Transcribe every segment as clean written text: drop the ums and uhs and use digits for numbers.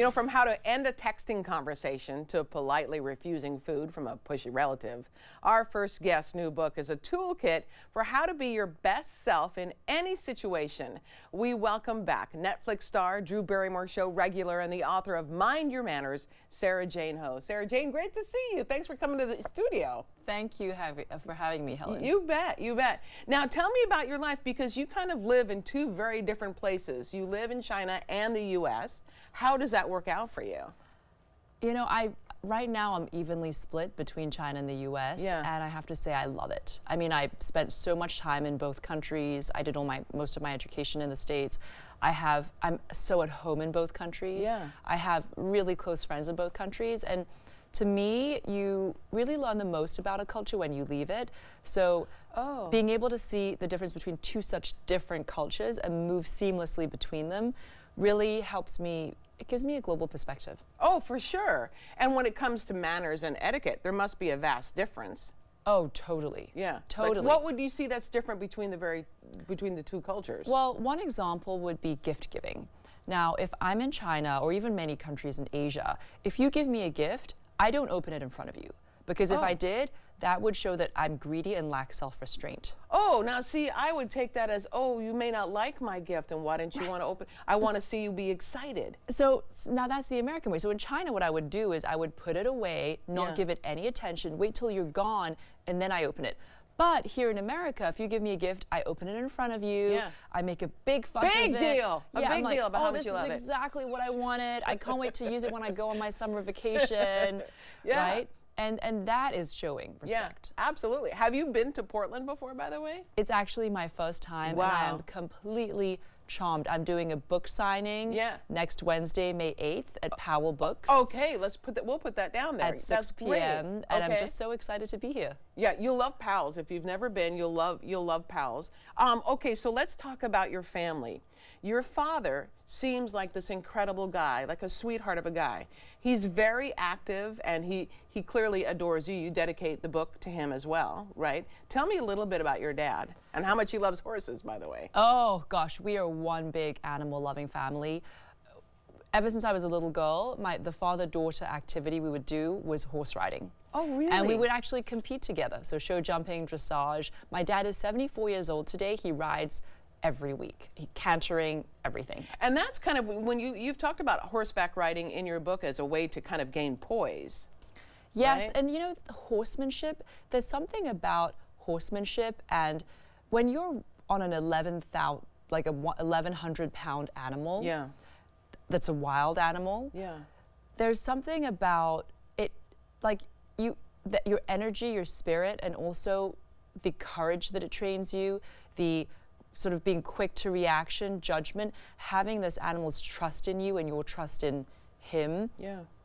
You know, from how to end a texting conversation to politely refusing food from a pushy relative, our first guest's new book is a toolkit for how to be your best self in any situation. We welcome back Netflix star, Drew Barrymore Show regular, and the author of Mind Your Manners, Sara Jane Ho. Sara Jane, great to see you. Thanks for coming to the studio. Thank you for having me, Helen. You bet, you bet. Now tell me about your life, because you kind of live in two very different places. You live in China and the U.S. How does that work out for you? You know, right now I'm evenly split between China and the U.S. Yeah. And I have to say I love it. I mean, I spent so much time in both countries. I did most of my education in the States. I'm so at home in both countries. Yeah. I have really close friends in both countries, and to me, you really learn the most about a culture when you leave it. So being able to see the difference between two such different cultures and move seamlessly between them really helps me. It gives me a global perspective. Oh, for sure. And when it comes to manners and etiquette, there must be a vast difference. Oh, totally. Yeah. Totally. Like, what would you see that's different between the two cultures? Well, one example would be gift giving. Now, if I'm in China or even many countries in Asia, if you give me a gift, I don't open it in front of you, because if I did, that would show that I'm greedy and lack self-restraint. Oh, now see, I would take that as, oh, you may not like my gift, and why don't you want to open? I want to see you be excited. So now that's the American way. So in China, what I would do is I would put it away, not give it any attention, wait till you're gone, and then I open it. But here in America, if you give me a gift, I open it in front of you. Yeah. I make a big fuss of it. Big deal. A big deal about how much you love it. This is exactly what I wanted. I can't wait to use it when I go on my summer vacation. Yeah. Right? And that is showing respect. Yeah, absolutely. Have you been to Portland before, by the way? It's actually my first time, and I am completely charmed. I'm doing a book signing next Wednesday, May 8th at Powell Books. Okay, we'll put that down there. At 6 p.m. And I'm just so excited to be here. Yeah, you'll love Powell's. If you've never been, you'll love Powell's. Okay, so let's talk about your family. Your father seems like this incredible guy, like a sweetheart of a guy. He's very active, and he clearly adores you. You dedicate the book to him as well, right? Tell me a little bit about your dad and how much he loves horses, by the way. Oh, gosh, we are one big animal-loving family. Ever since I was a little girl, the father-daughter activity we would do was horse riding. Oh, really? And we would actually compete together, so show jumping, dressage. My dad is 74 years old today. He rides every week, cantering, everything. And that's kind of when you've talked about horseback riding in your book as a way to kind of gain poise. Yes, right? and you know, horsemanship, there's something about horsemanship, and when you're on an 1,100-pound animal, that's a wild animal, there's something about it, like your energy, your spirit, and also the courage that it trains you, the sort of being quick to reaction, judgment, having this animal's trust in you and your trust in him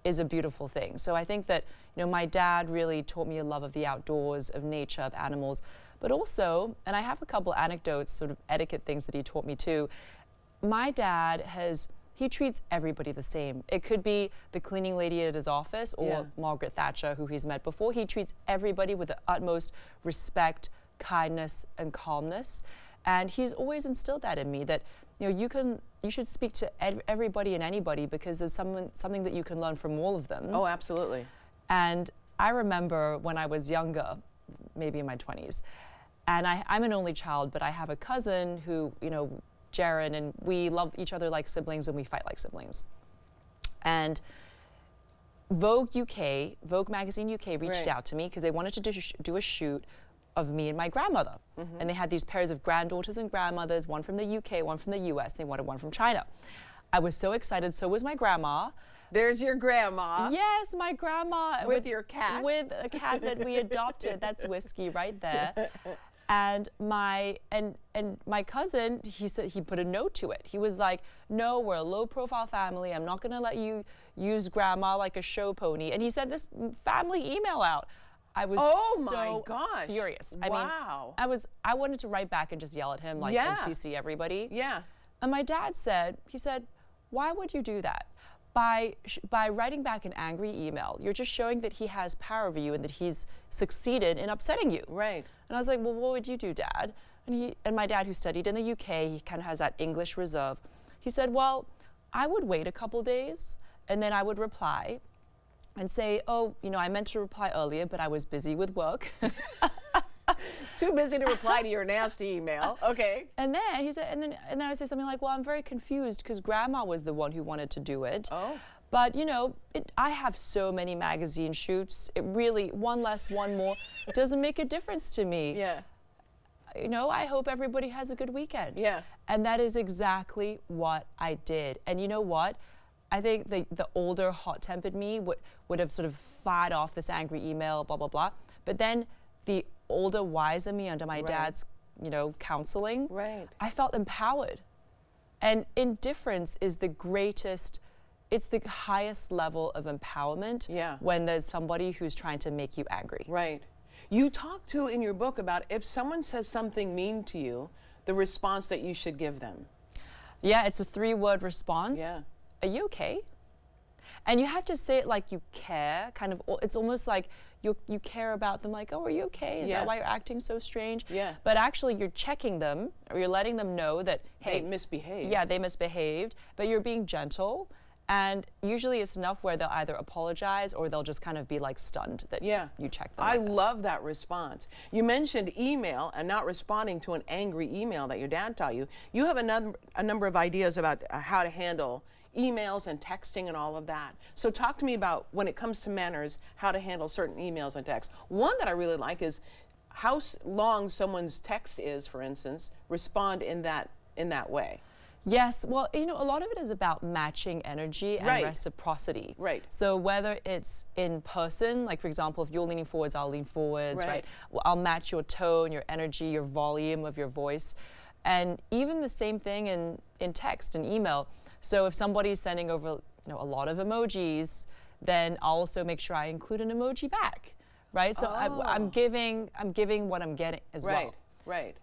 is a beautiful thing. So I think that, you know, my dad really taught me a love of the outdoors, of nature, of animals, but also, and I have a couple anecdotes, sort of etiquette things that he taught me too. My dad he treats everybody the same. It could be the cleaning lady at his office or Margaret Thatcher, who he's met before. He treats everybody with the utmost respect, kindness, and calmness. And he's always instilled that in me, that you should speak to everybody and anybody, because there's something that you can learn from all of them. Oh, absolutely. And I remember when I was younger, maybe in my 20s, and I'm an only child, but I have a cousin who, Jaron, and we love each other like siblings and we fight like siblings. And Vogue Magazine UK reached out to me because they wanted to do a shoot of me and my grandmother. And they had these pairs of granddaughters and grandmothers, one from the UK, one from the US. They wanted one from China. I was so excited, so was my grandma. There's your grandma. Yes, my grandma. With your cat. With a cat that we adopted. That's Whiskey right there. And my cousin, he said, he put a note to it. He was like, no, we're a low-profile family. I'm not gonna let you use grandma like a show pony. And he sent this family email out. I was furious. Wow. I mean, I wanted to write back and just yell at him, like, and CC everybody. Yeah. And my dad said, why would you do that? By writing back an angry email, you're just showing that he has power over you and that he's succeeded in upsetting you. Right. And I was like, well, what would you do, Dad? And my dad, who studied in the UK, he kind of has that English reserve. He said, well, I would wait a couple days And then I would reply and say, oh, you know, I meant to reply earlier, but I was busy with work. Too busy to reply to your nasty email. Okay. And then he said, and then I say something like, well, I'm very confused because Grandma was the one who wanted to do it. Oh. But you know, I have so many magazine shoots. It really, one less, one more, doesn't make a difference to me. Yeah. You know, I hope everybody has a good weekend. Yeah. And that is exactly what I did. And you know what? I think the older, hot-tempered me would have sort of fired off this angry email, blah, blah, blah. But then the older, wiser me under my dad's, you know, counseling, I felt empowered. And indifference is the greatest, it's the highest level of empowerment when there's somebody who's trying to make you angry. Right. You talk too in your book about if someone says something mean to you, the response that you should give them. Yeah, it's a 3-word response. Yeah. Are you okay? And you have to say it like you care, kind of, it's almost like you care about them, like, oh, are you okay? Is that why you're acting so strange? Yeah. But actually you're checking them, or you're letting them know that, hey, they misbehaved. Yeah, they misbehaved, but you're being gentle. And usually it's enough where they'll either apologize or they'll just kind of be like stunned that you check them. I love that response. You mentioned email and not responding to an angry email that your dad taught you. You have a number of ideas about how to handle emails and texting and all of that. So talk to me about, when it comes to manners, how to handle certain emails and texts. One that I really like is how long someone's text is, for instance, respond in that way. Yes, well, you know, a lot of it is about matching energy and reciprocity. Right. So whether it's in person, like for example, if you're leaning forwards, I'll lean forwards, right? Well, I'll match your tone, your energy, your volume of your voice. And even the same thing in text and email. So if somebody's sending over, you know, a lot of emojis, then I'll also make sure I include an emoji back, right? So I'm giving what I'm getting as well. Right.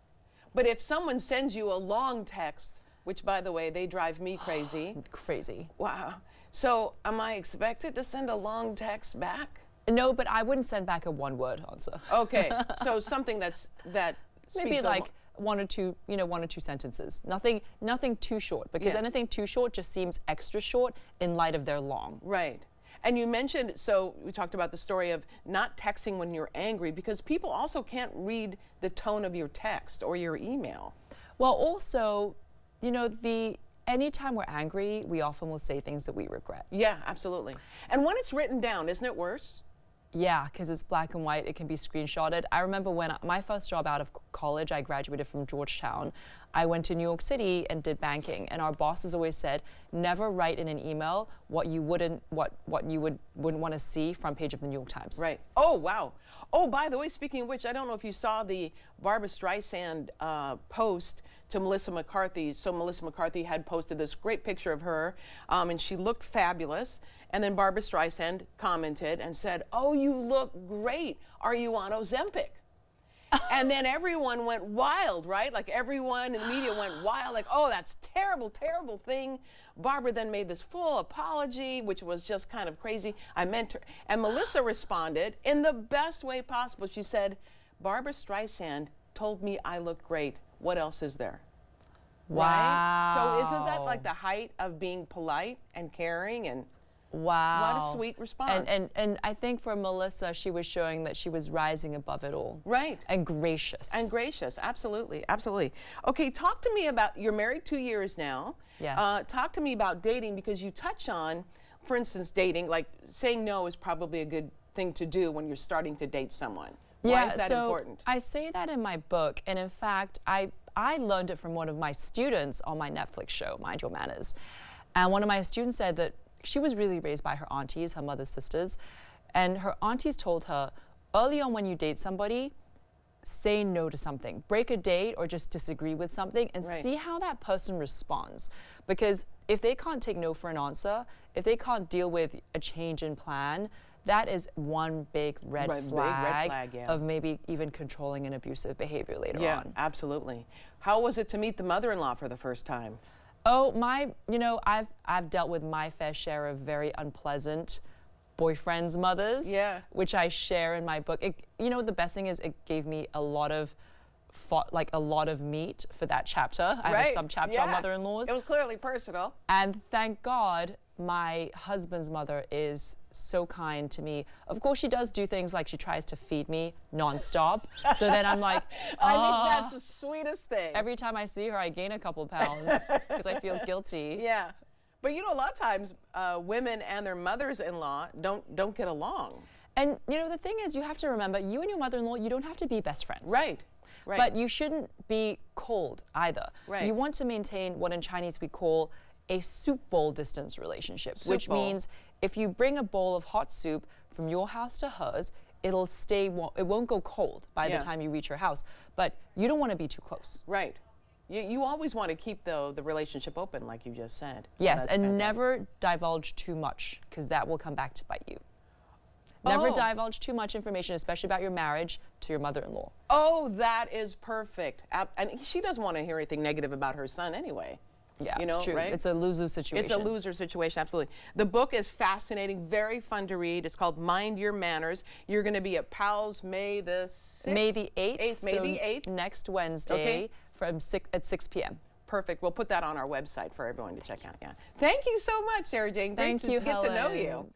But if someone sends you a long text, which, by the way, they drive me crazy. Crazy. Wow. So am I expected to send a long text back? No, but I wouldn't send back a 1-word answer. Okay. So something that maybe like one or two sentences. Nothing too short, because anything too short just seems extra short in light of their long. Right. And you mentioned, so we talked about the story of not texting when you're angry, because people also can't read the tone of your text or your email. Well, also, you know, anytime we're angry, we often will say things that we regret. Yeah, absolutely. And when it's written down, isn't it worse? Yeah, because it's black and white, it can be screenshotted. I remember when my first job out of college, I graduated from Georgetown. I went to New York City and did banking, and our bosses always said, never write in an email what you wouldn't want to see front page of the New York Times. Right. Oh, wow. Oh, by the way, speaking of which, I don't know if you saw the Barbra Streisand post to Melissa McCarthy. So Melissa McCarthy had posted this great picture of her, and she looked fabulous. And then Barbra Streisand commented and said, "Oh, you look great. Are you on Ozempic?" And then everyone went wild, right? Like everyone in the media went wild, like, "Oh, that's terrible, terrible thing." Barbara then made this full apology, which was just kind of crazy. I meant her. And Melissa responded in the best way possible. She said, "Barbra Streisand told me I looked great. What else is there?" Wow. Right? So isn't that like the height of being polite and caring? And wow. What a sweet response. And I think for Melissa, she was showing that she was rising above it all. Right. And gracious. And gracious, absolutely, absolutely. Okay, talk to me about, you're married 2 years now. Yes. Talk to me about dating, because you touch on, for instance, dating, like saying no is probably a good thing to do when you're starting to date someone. Why is that important? I say that in my book, and in fact, I learned it from one of my students on my Netflix show, Mind Your Manners. And one of my students said that she was really raised by her aunties, her mother's sisters, and her aunties told her, early on when you date somebody, say no to something. Break a date or just disagree with something and see how that person responds. Because if they can't take no for an answer, if they can't deal with a change in plan, that is one big red flag of maybe even controlling and abusive behavior later on. Yeah, absolutely. How was it to meet the mother-in-law for the first time? Oh, I've dealt with my fair share of very unpleasant boyfriends' mothers, which I share in my book. The best thing is it gave me a lot of meat for that chapter. I have a sub-chapter on mother-in-laws. It was clearly personal. And thank God, my husband's mother is so kind to me. Of course, she does do things like she tries to feed me nonstop. So then I'm like, I think that's the sweetest thing. Every time I see her, I gain a couple pounds because I feel guilty. Yeah. But you know, a lot of times women and their mothers-in-law don't get along. And you know, the thing is, you have to remember, you and your mother-in-law, you don't have to be best friends. Right. Right. But you shouldn't be cold either. Right. You want to maintain what in Chinese we call a soup bowl distance relationship, which means if you bring a bowl of hot soup from your house to hers, it'll stay warm. It won't go cold by the time you reach your house. But you don't want to be too close. Right. You always want to keep the relationship open, like you just said. Yes, and never divulge too much, because that will come back to bite you. Never divulge too much information, especially about your marriage, to your mother-in-law. Oh, that is perfect. And she doesn't want to hear anything negative about her son anyway. Yeah, you know, it's true. Right? It's a loser situation. It's a loser situation, absolutely. The book is fascinating, very fun to read. It's called Mind Your Manners. You're going to be at Powell's May the 6th? May the 8th. May the 8th. Next Wednesday at 6 p.m. Perfect. We'll put that on our website for everyone to check out. Yeah. Thank you so much, Sarah Jane. Thank you, Great to get to know you. Helen.